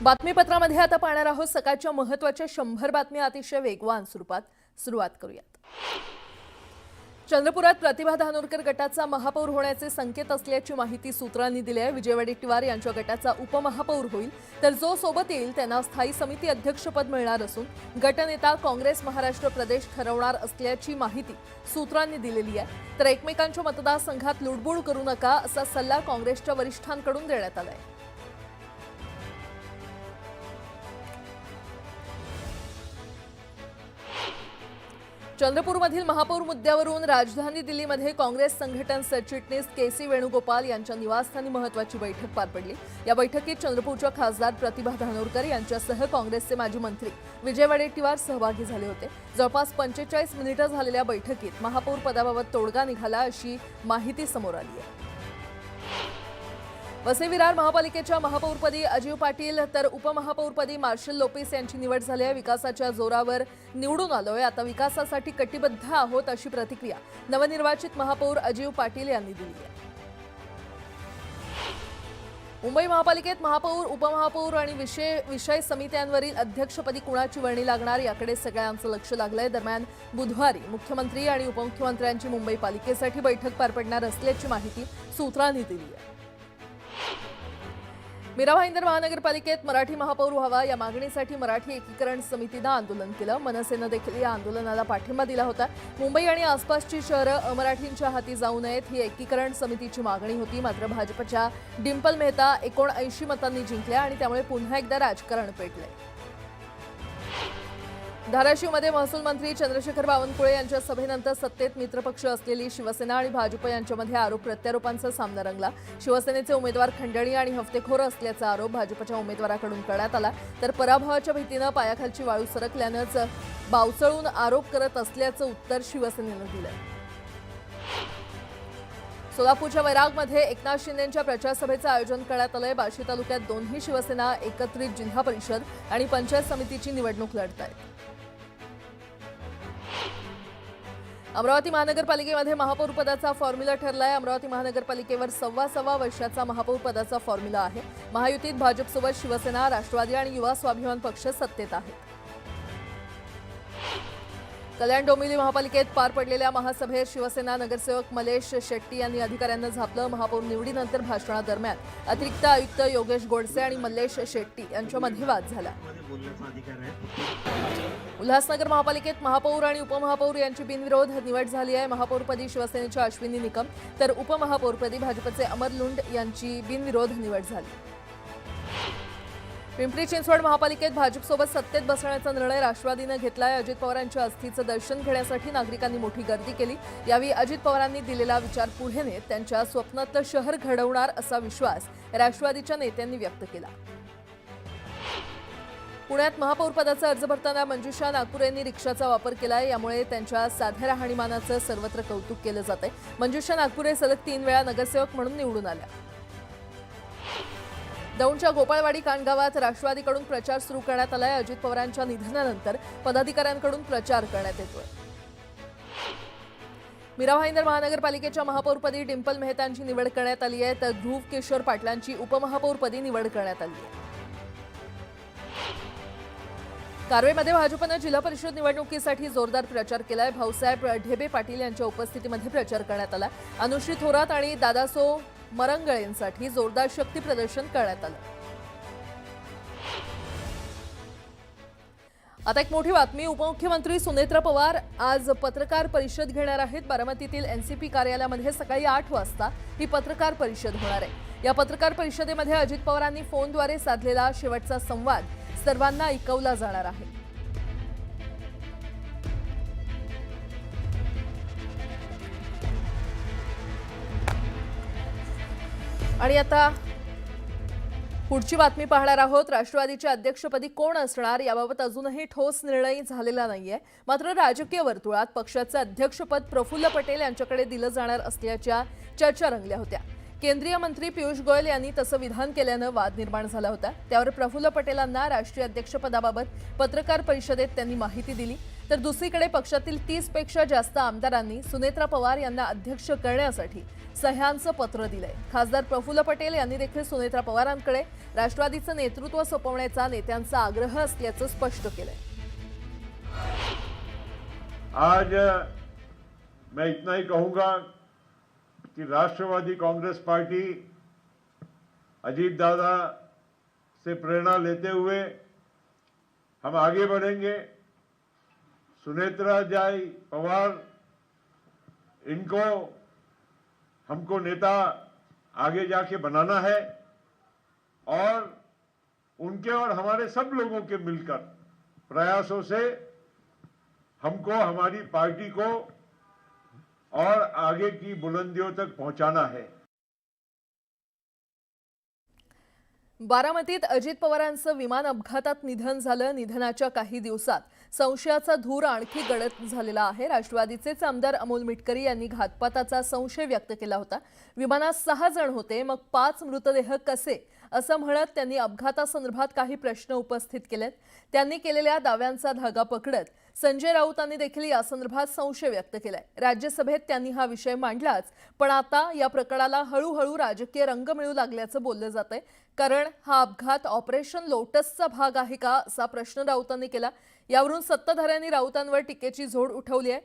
बातमीपत्रामध्ये आता पाहणार आहोत सकाळच्या महत्त्वाच्या 100 बातम्या अतिशय वेगवान स्वरूपात। सुरुवात करूयात। चंद्रपुरात प्रतिभा धानोरकर गटाचा महापौर होण्याचे संकेत असल्याची माहिती सूत्रांनी दिली आहे। विजय वडेट्टीवार यांच्या गटाचा उपमहापौर होईल, तर जो सोबत येईल त्यांना स्थायी समिती अध्यक्षपद मिळणार असून गटनेता काँग्रेस महाराष्ट्र प्रदेश ठरवणार असल्याची माहिती सूत्रांनी दिलेली आहे। तर एकमेकांच्या मतदारसंघात लुडबुड करू नका असा सल्ला काँग्रेसच्या वरिष्ठांकडून देण्यात आला आहे। चंद्रपूरमधील महापौर मुद्द्यावरून राजधानी दिल्लीमध्ये काँग्रेस संघटन सरचिटणीस के.सी. वेणुगोपाल यांच्या निवासस्थानी महत्त्वाची बैठक पार पडली। या बैठकीत चंद्रपूरच्या खासदार प्रतिभा धानोरकर यांच्यासह काँग्रेसचे माजी मंत्री विजय वडेट्टीवार सहभागी झाले होते। जवळपास 45 मिनिटे झालेल्या बैठकीत महापौर पदाबाबत तोडगा निघाला अशी माहिती समोर आली आहे। वसई विरार महापालिकेच्या महापौरपदी अजीव पाटील तर उपमहापौरपदी मार्शल लोपेस यांची निवड झाली आहे। विकासाच्या जोरावर निवडून आलोय, आता विकासासाठी कटिबद्ध आहोत अशी प्रतिक्रिया नवनिर्वाचित महापौर अजीव पाटील यांनी दिली आहे। मुंबई महापालिकेत महापौर, उपमहापौर आणि विषय समित्यांवरील अध्यक्षपदी कुणाची वर्णी लागणार याकडे सगळ्यांचं लक्ष लागलंय। दरम्यान बुधवारी मुख्यमंत्री आणि उपमुख्यमंत्र्यांची मुंबई पालिकेसाठी बैठक पार पडणार असल्याची माहिती सूत्रांनी दिली आहे। मीरा भाईंदर महानगरपालिकेत मराठी महापौर व्हावा या मागणीसाठी मराठी एकीकरण समितीने आंदोलन केलं। मनसेनं देखील या आंदोलनाला पाठिंबा दिला होता। मुंबई आणि आसपासची शहरं अमराठींच्या हाती जाऊ नयेत ही एकीकरण समितीची मागणी होती। मात्र भाजपच्या डिंपल मेहता 79 मतांनी जिंकल्या आणि त्यामुळे पुन्हा एकदा राजकारण पेटले। धाराशिवमध्ये महसूल मंत्री चंद्रशेखर बावनकुळे यांच्या सभेनंतर सत्तेत मित्रपक्ष असलेली शिवसेना आणि भाजप यांच्यामध्ये आरोप प्रत्यारोपांचा सामना रंगला। शिवसेनेचे उमेदवार खंडणी आणि हफ्तेखोर असल्याचा आरोप भाजपच्या उमेदवाराकडून करण्यात आला, तर पराभवाच्या भीतीने पायाखालची वाळू सरकल्यानंच बावचळून आरोप करत असल्याचं उत्तर शिवसेनेनं दिलंय। सोलापूरच्या वैरागमध्ये एकनाथ शिंदेंच्या प्रचारसभेचं आयोजन करण्यात आलंय। बार्शी तालुक्यात दोन्ही शिवसेना एकत्रित जिल्हा परिषद आणि पंचायत समितीची निवडणूक लढत आहेत। अमरावती महानगरपालिकेमध्ये महापौर पदाचा फॉर्म्युला ठरलाय। अमरावती महानगरपालिकेवर 1.25 वर्षाचा महापौर पदाचा फॉर्म्युला आहे। महायुतीत भाजपसोबत शिवसेना, राष्ट्रवादी आणि युवा स्वाभिमान पक्ष सत्तेत आहेत। कल्याण डोंबिवली महापालिकेत पार पडलेल्या महासभेत शिवसेना नगरसेवक मलेश शेट्टी यांनी अधिकाऱ्यांना झापलं। महापौर निवडीनंतर भाषणादरम्यान अतिरिक्त आयुक्त योगेश गोडसे आणि मल्लेश शेट्टी यांच्यामध्ये वाद झाला। उल्हासनगर महापालिकेत महापौर आणि उपमहापौर यांची बिनविरोध निवड झाली आहे। महापौरपदी शिवसेनेच्या अश्विनी निकम तर उपमहापौरपदी भाजपचे अमर लुंड यांची बिनविरोध निवड झाली। पिंपरी चिंचवड महापालिकेत भाजपसोबत सत्तेत बसण्याचा निर्णय राष्ट्रवादीने घेतलाय। अजित पवारांच्या अस्थीचं दर्शन घेण्यासाठी नागरिकांनी मोठी गर्दी केली। यावेळी अजित पवारांनी दिलेला विचार पुढे नेत त्यांच्या स्वप्नातलं शहर घडवणार असा विश्वास राष्ट्रवादीच्या नेत्यांनी व्यक्त केला। पुण्यात महापौर पदाचा अर्ज भरताना मंजुषा नागपूर यांनी रिक्षाचा वापर केलाय, यामुळे त्यांच्या साध्या राहणीमानाचं सर्वत्र कौतुक केलं जातंय। मंजुषा नागपुरे सलग 3 वेळा नगरसेवक म्हणून निवडून आल्या। दौंडच्या गोपाळवाडी कांडगावात राष्ट्रवादीकडून प्रचार सुरू करण्यात आलाय। अजित पवारांच्या निधनानंतर पदाधिकाऱ्यांकडून प्रचार करण्यात येतोय। मीरा भाईंदर महानगरपालिकेच्या महापौरपदी डिंपल मेहतांची निवड करण्यात आली आहे, तर ध्रुव किशोर पाटलांची उपमहापौरपदी निवड करण्यात आली आहे। कारवेमध्ये भाजपने जिल्हा परिषद निवडणुकीसाठी जोरदार प्रचार केलाय। भाऊसाहेब ढेबे पाटील यांच्या उपस्थितीमध्ये प्रचार करण्यात आला। अनुश्री थोरात आणि दादासो मरंगळेंसाठी जोरदार शक्ती प्रदर्शन करण्यात आलं। आता एक मोठी बातमी, उपमुख्यमंत्री सुनेत्रा पवार आज पत्रकार परिषद घेणार आहेत। बारामतीतील एनसीपी कार्यालयामध्ये सकाळी 8 वाजता ही पत्रकार परिषद होणार आहे। या पत्रकार परिषदेमध्ये अजित पवारांनी फोनद्वारे साधलेला शेवटचा संवाद सर्वांना ऐकवला जाणार आहे। आणि आता पुढची बातमी पाहणार आहोत। राष्ट्रवादीच्या अध्यक्षपदी कोण असणार याबाबत अजूनही ठोस निर्णय झालेला नाहीये। मात्र राजकीय वर्तुळात पक्षाचे अध्यक्षपद प्रफुल्ल पटेल यांच्याकडे दिलं जाणार असल्याच्या चर्चा रंगल्या होत्या। केंद्रीय मंत्री पियुष गोयल यांनी तसं विधान केल्यानं वाद निर्माण झाला होता। त्यावर प्रफुल्ल पटेलांना राष्ट्रीय अध्यक्षपदाबाबत पत्रकार परिषदेत त्यांनी माहिती दिली। तर दुसरीकडे पक्षातील 30 पेक्षा जास्त आमदारांनी सुनेत्रा पवार यांना अध्यक्ष करण्यासाठी सह्यांचं पत्र दिलंय। खासदार प्रफुल्ल पटेल यांनी देखील सुनेत्रा पवारांकडे राष्ट्रवादीचं नेतृत्व सोपवण्याचा नेत्यांचा आग्रह असल्याचं स्पष्ट केलंय। आज मैं इतना ही कहूंगा कि राष्ट्रवादी कांग्रेस पार्टी अजीत दादा से प्रेरणा लेते हुए हम आगे बढ़ेंगे। सुनेत्रा जाई पवार इनको हमको नेता आगे जाके बनाना है और उनके और हमारे सब लोगों के मिलकर प्रयासों से हमको हमारी पार्टी को और आगे की बुलंदियों तक पहुंचाना है। बारामतीत अजित पवारांचं विमान अपघातात निधन झालं। निधनाच्या काही दिवसात संशयाचा धूर आणखी गडद झालेला आहे। राष्ट्रवादीचेच आमदार अमोल मिटकरी यांनी घातपाताचा संशय व्यक्त केला होता। विमानात 6 जण होते, मग 5 मृतदेह कसे असं म्हणत त्यांनी अपघातासंदर्भात काही प्रश्न उपस्थित केलेत। त्यांनी केलेल्या दाव्यांचा धागा पकडत संजय राऊतांनी देखील या संदर्भात संशय व्यक्त केलाय। राज्यसभेत त्यांनी हा विषय मांडलाच, पण आता या प्रकरणाला हळूहळू राजकीय रंग मिळू लागल्याचं बोललं जातंय। कारण हा अपघात ऑपरेशन लोटसचा भाग आहे का असा प्रश्न राऊतांनी केला। यावरून सत्ताधाऱ्यांनी राऊतांवर टीकेची झोड उठवली आहे।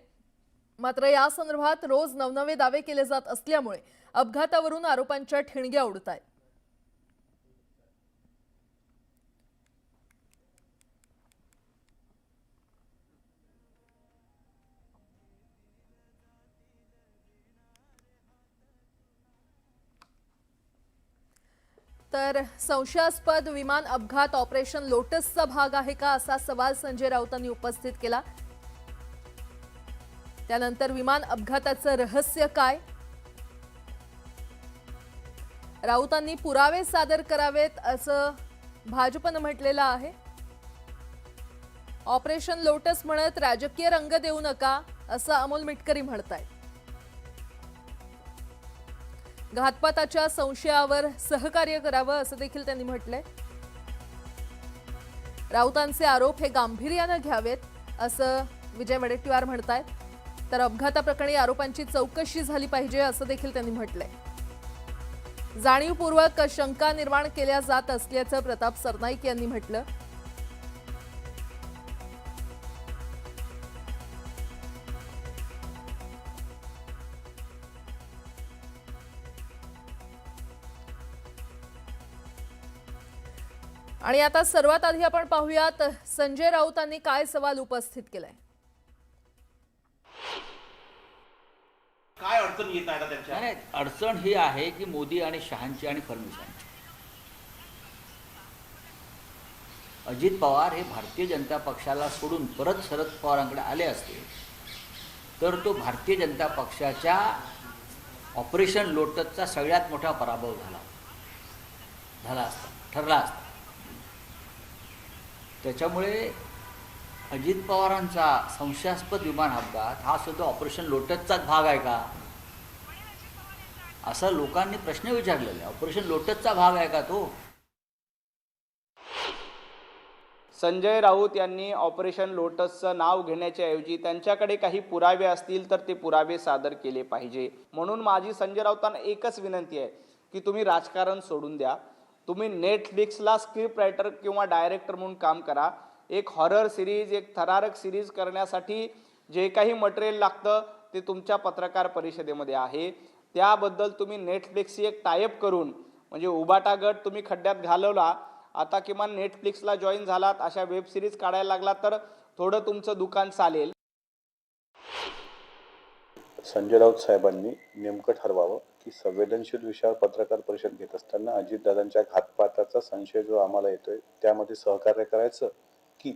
मात्र या संदर्भात रोज नवनवे दावे केले जात असल्यामुळे अपघातावरून आरोपांच्या ठिणग्या उडत आहेत। तर संशयास्पद विमान अपघात ऑपरेशन लोटसचा भाग आहे का असा सवाल संजय राऊतांनी उपस्थित केला। त्यानंतर विमान अपघाताचं रहस्य काय, राऊतांनी पुरावे सादर करावेत असं भाजपनं म्हटलेलं आहे। ऑपरेशन लोटस म्हणत राजकीय रंग देऊ नका असं अमोल मिटकरी म्हणतायत। घातपाताच्या संशयावर सहकार्य करावं असं देखील त्यांनी म्हटलंय। राऊतांचे आरोप हे गांभीर्याने घ्यावेत असं विजय वडेट्टीवार म्हणतायत। तर अपघाताप्रकरणी आरोपांची चौकशी झाली पाहिजे असं देखील त्यांनी म्हटलंय। जाणीवपूर्वक शंका निर्माण केल्या जात असल्याचं प्रताप सरनाईक यांनी म्हटलं। आणि आता सर्वात आधी आपण पाहूयात संजय राऊतांनी काय सवाल उपस्थित केलाय। काय अडचण येत आहे त्यांच्या? नाही, अडचण ही आहे की मोदी आणि शहांची आणि फडणवीसांची। अजित पवार हे भारतीय जनता पक्षाला सोडून परत शरद पवारांकडे आले असते तर तो भारतीय जनता पक्षाच्या ऑपरेशन लोटसचा सगळ्यात मोठा पराभव ठरला असता। त्याच्यामुळे अजित पवारांचा संशयास्पद विमान अपघात हा सुद्धा ऑपरेशन लोटसचाच भाग आहे का असं लोकांनी प्रश्न विचारलेला आहे। ऑपरेशन लोटसचा भाग आहे का तो? संजय राऊत यांनी ऑपरेशन लोटसचं नाव घेण्याच्या ऐवजी त्यांच्याकडे काही पुरावे असतील तर ते पुरावे सादर केले पाहिजे। म्हणून माझी संजय राऊतांना एकच विनंती आहे की तुम्ही राजकारण सोडून द्या। तुम्ही नेटफ्लिक्सला स्क्रिप्ट रायटर किंवा डायरेक्टर म्हणून काम करा। एक हॉरर सिरीज, एक थरारक सिरीज करण्यासाठी जे काही मटेरियल लागतं ते तुमच्या पत्रकार परिषदेमध्ये आहे। त्याबद्दल तुम्ही नेटफ्लिक्सची एक टायअप करून म्हणजे उबाटा गट तुम्ही खड्ड्यात घालवला, आता किमान नेटफ्लिक्सला जॉईन झालात, अशा वेब सिरीज काढायला लागला तर थोडं तुमचं दुकान चालेल। संजय राऊत साहेबांनी नेमकं ठरवावं की संवेदनशील विषयावर पत्रकार परिषद घेत असताना अजितदादांच्या घातपाताचा संशय जो आम्हाला येतोय त्यामध्ये सहकार्य करायचं की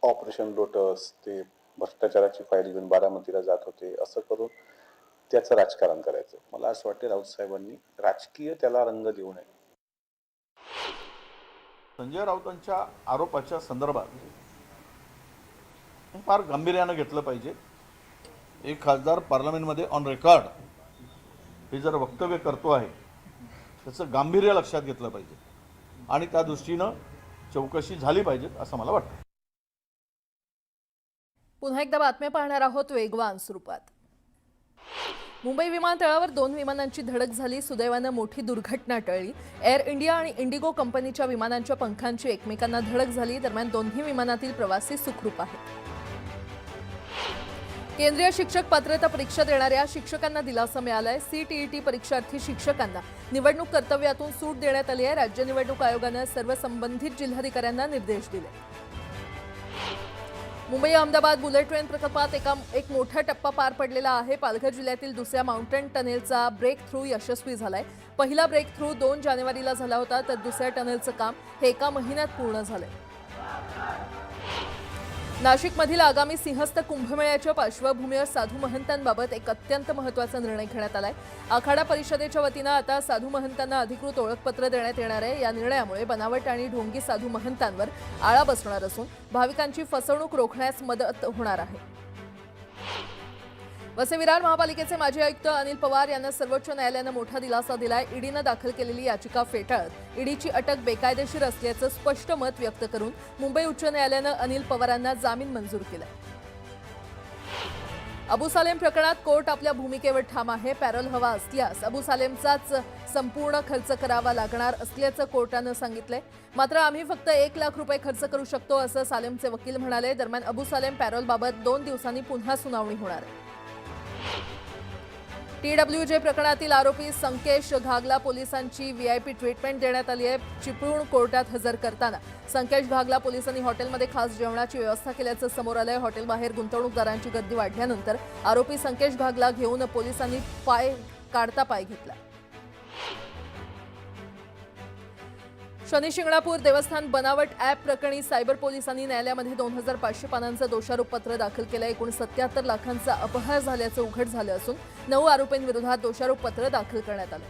ऑपरेशन लोटस ते भ्रष्टाचाराची फाईल घेऊन बारामतीला जात होते असं करून त्याचं राजकारण करायचं। मला असं वाटतं राऊत साहेबांनी राजकीय त्याला रंग देऊ नये। संजय राऊतांच्या आरोपाच्या संदर्भात फार गांभीर्यानं घेतलं पाहिजे। एक खासदार पार्लमेंटमध्ये ऑन रेकॉर्ड हे जर वक्तव्य करतो आहे त्याचं गांभीर्य लक्षात घेतलं पाहिजे आणि त्या दृष्टीनं चौकशी झाली पाहिजे असं मला वाटतं। पुन्हा एकदा बातम्या पाहणार आहोत वेगवान स्वरूपात. मुंबई विमानतळावर 2 विमानांची धडक झाली. सुदैवानं मोठी दुर्घटना टळली. एअर इंडिया आणि इंडिगो कंपनीच्या विमानांच्या पंखांची एकमेकांना धडक झाली. दरम्यान दोन्ही विमानातील प्रवासी सुखरूप आहेत. केंद्रीय शिक्षक पात्रता परीक्षा देणाऱ्या शिक्षकांना दिलासा मिळालाय. CTET परीक्षार्थी शिक्षकांना निवडणूक कर्तव्यातून सूट देण्यात आली आहे. राज्य निवडणूक आयोगानं सर्व संबंधित जिल्हाधिकाऱ्यांना निर्देश दिले. मुंबई अहमदाबाद बुलेट ट्रेन प्रकल्पात एक मोठा टप्पा पार पडलेला आहे. पालघर जिल्ह्यातील दुसऱ्या माउंटेन टनेलचा ब्रेक थ्रू यशस्वी झालाय. पहिला ब्रेक थ्रू 2 जानेवारीला झाला होता, तर दुसऱ्या टनेलचं काम हे 1 महिन्यात पूर्ण झालंय. नाशिकमधील आगामी सिंहस्थ कुंभमेळ्याच्या पार्श्वभूमीवर साधू महंतांबाबत एक अत्यंत महत्त्वाचा निर्णय घेण्यात आलाय. आखाडा परिषदेच्या वतीनं आता साधू महंतांना अधिकृत ओळखपत्र देण्यात येणार आहे. या निर्णयामुळे बनावट आणि ढोंगी साधू महंतांवर आळा बसणार असून भाविकांची फसवणूक रोखण्यास मदत होणार आहे. वसई विरार महापालिकेचे माजी आयुक्त अनिल पवार यांना सर्वोच्च न्यायालयानं मोठा दिलासा दिलाय. ईडीनं दाखल केलेली याचिका फेटाळत ईडीची अटक बेकायदेशीर असल्याचं स्पष्ट मत व्यक्त करून मुंबई उच्च न्यायालयानं अनिल पवारांना जामीन मंजूर केलाय. अबू सालेम प्रकरणात कोर्ट आपल्या भूमिकेवर ठाम आहे. पॅरोल हवा असल्यास अबू सालेमचाच संपूर्ण खर्च करावा लागणार असल्याचं कोर्टानं सांगितलंय. मात्र आम्ही फक्त 1 लाख रुपये खर्च करू शकतो असं सालेमचे वकील म्हणाले. दरम्यान अबू सालेम पॅरोलबाबत 2 दिवसांनी पुन्हा सुनावणी होणार आहे. TWJ प्रकरणातील आरोपी संकेश घागला पोलिसांची VIP ट्रीटमेंट देण्यात आली आहे. चिपळूण कोर्टात हजर करताना संकेश घागला पोलिसांनी हॉटेलमध्ये खास जेवणाची व्यवस्था केल्याचं समोर आलंय. हॉटेलबाहेर गुंतवणूकदारांची गर्दी वाढल्यानंतर आरोपी संकेश घागला घेऊन पोलिसांनी पाय घेतला. शनी शिंगणापूर देवस्थान बनावट ॲप प्रकरणी सायबर पोलिसांनी न्यायालयामध्ये 2500 पानांचं दोषारोप पत्र दाखल केलं. एकूण 77 लाखांचा अपहार झाल्याचं उघड झालं असून 9 आरोपींविरोधात दोषारोप पत्र दाखल करण्यात आलं.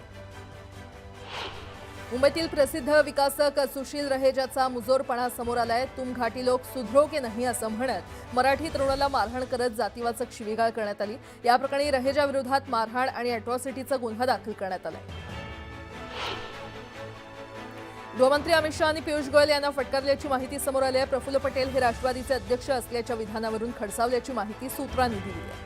मुंबईतील प्रसिद्ध विकासक सुशील रहेजाचा मुजोरपणा समोर आलाय. तुम घाटी लोक सुधरो के नाही असं म्हणत मराठी तरुणाला मारहाण करत जातीवाचक शिवीगाळ करण्यात आली. या प्रकरणी रहेजा विरोधात मारहाण आणि अॅट्रॉसिटीचा गुन्हा दाखल करण्यात आलाय. गृहमंत्री अमित शहा आणि पियुष गोयल यांना फटकारल्याची माहिती समोर आली आहे. प्रफुल्ल पटेल हे राष्ट्रवादीचे अध्यक्ष असल्याच्या विधानावरून खडसावल्याची माहिती सूत्रांनी दिली आहे.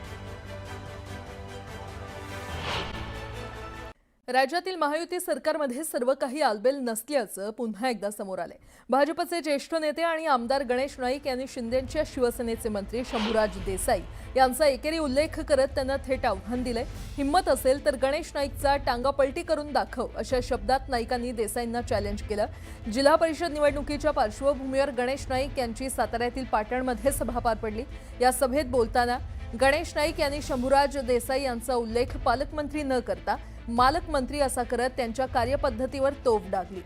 राज्यातील महायुती सरकारमध्ये सर्व काही आलबेल नसल्याचं पुन्हा एकदा समोर आलंय. भाजपचे ज्येष्ठ नेते आणि आमदार गणेश नाईक यांनी शिंदेंच्या शिवसेनेचे मंत्री शंभूराज देसाई यांचा एकेरी उल्लेख करत त्यांना थेट आव्हान दिलंय. हिम्मत असेल तर गणेश नाईकचा टांगापलटी करून दाखव अशा शब्दात नाईकांनी देसाईंना चॅलेंज केलं. जिल्हा परिषद निवडणुकीच्या पार्श्वभूमीवर गणेश नाईक यांची साताऱ्यातील पाटणमध्ये सभा पार पडली. या सभेत बोलताना गणेश नाईक यांनी शंभूराज देसाई यांचा उल्लेख पालकमंत्री न करता मालकमंत्री असा करत त्यांच्या कार्यपद्धतीवर तोफ डागली.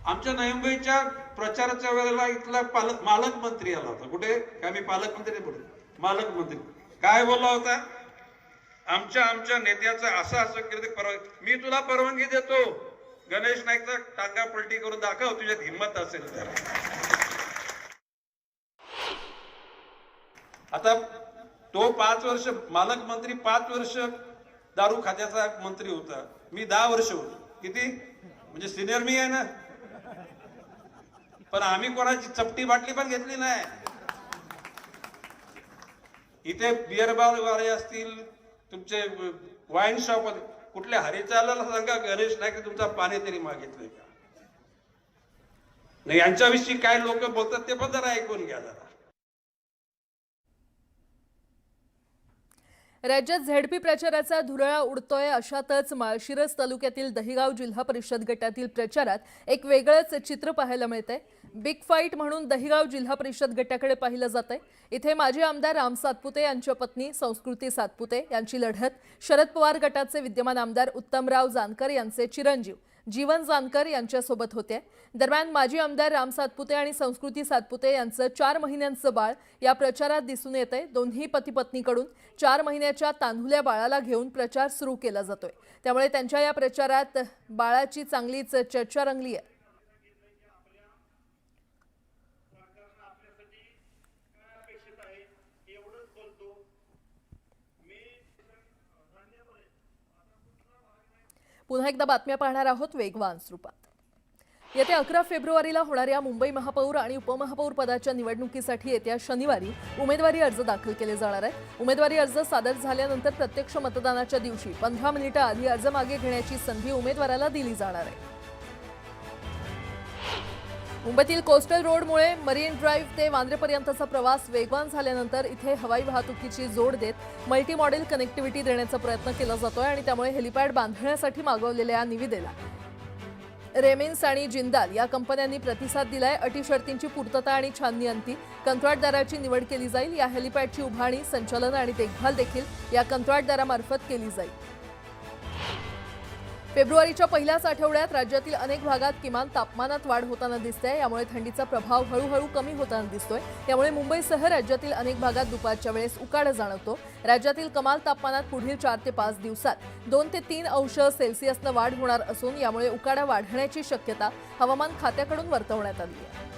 आमच्या नवी मुंबईच्या प्रचाराच्या वेळेला इथला मालकमंत्री आला होता. कुठे काय मी पालकमंत्री बोलतो, मालकमंत्री काय बोलला होता? आमच्या नेत्याचं असं केलं, मी तुला परवानगी देतो, गणेश नाईकचा टांगा पलटी करून दाखव तुझ्यात हिंमत असेल तर. आता तो 5 वर्ष मालकमंत्री, 5 वर्ष दारू खात्याचा मंत्री होता. मी 10 वर्ष होतो. किती म्हणजे सिनियर मी आहे ना. पण आम्ही कोणाची चपटी बाटली पण घेतली नाही. इथे बिअर बार वाले असतील, तुमचे वाईन शॉप, कुठल्या हरिचालाला सांगा गणेश नाईक तुमचा पाणी तरी मागितलंय का? नाही, यांच्याविषयी काय लोक बोलतात ते पण जरा ऐकून घ्या जरा. राज्यात झेडपी प्रचाराचा धुरळा उडतोय. अशातच माळशिरस तालुक्यातील दहिगाव जिल्हा परिषद गटातील प्रचारात एक वेगळंच चित्र पाहायला मिळतंय. बिग फाईट म्हणून दहिगाव जिल्हा परिषद गटाकडे पाहिलं जातंय. इथे माजी आमदार राम सातपुते यांच्या पत्नी संस्कृती सातपुते यांची लढत, शरद पवार गटाचे विद्यमान आमदार उत्तमराव जानकर यांचे चिरंजीव जीवन जानकर यांच्यासोबत होते. दरम्यान माजी आमदार राम सातपुते आणि संस्कृती सातपुते यांचं 4 महिन्यांचं बाळ या प्रचारात दिसून येतंय. दोन्ही पती पत्नीकडून 4 महिन्याच्या तान्हुल्या बाळाला घेऊन प्रचार सुरू केला जातोय. त्यामुळे त्यांच्या या प्रचारात बाळाची चांगलीच चर्चा रंगली आहे. पुन्हा एकदा बातम्या पाहणार आहोत वेगवान स्वरूपात. येत्या 11 फेब्रुवारीला होणाऱ्या मुंबई महापौर आणि उपमहापौर पदाच्या निवडणुकीसाठी येत्या शनिवारी उमेदवारी अर्ज दाखल केले जाणार आहेत. उमेदवारी अर्ज सादर झाल्यानंतर प्रत्यक्ष मतदानाच्या दिवशी 15 मिनिटं आधी अर्ज मागे घेण्याची संधी उमेदवाराला दिली जाणार आहे. मुंबईतील कोस्टल रोडमुळे मरीन ड्राईव्ह ते वांद्रेपर्यंतचा प्रवास वेगवान झाल्यानंतर इथे हवाई वाहतुकीची जोड देत मल्टी मॉडेल कनेक्टिव्हिटी देण्याचा प्रयत्न केला जातोय आणि त्यामुळे हेलिपॅड बांधण्यासाठी मागवलेल्या निविदेला रेमिन्स आणि जिंदाल या कंपन्यांनी प्रतिसाद दिलाय. अटी शर्तींची पूर्तता आणि छाननी अंती कंत्राटदाराची निवड केली जाईल. या हेलिपॅडची उभारणी, संचालन आणि देखभाल देखील या कंत्राटदारामार्फत केली जाईल. फेब्रुवारीच्या पहिल्याच आठवड्यात राज्यातील अनेक भागात किमान तापमानात वाढ होताना दिसते. यामुळे थंडीचा प्रभाव हळूहळू कमी होताना दिसतोय. त्यामुळे मुंबईसह राज्यातील अनेक भागात दुपारच्या वेळेस उकाडा जाणवतो. राज्यातील कमाल तापमानात पुढील 4 ते 5 दिवसात 2 ते 3 अंश सेल्सिअसनं वाढ होणार असून यामुळे उकाडा वाढण्याची शक्यता हवामान खात्याकडून वर्तवण्यात आली आहे.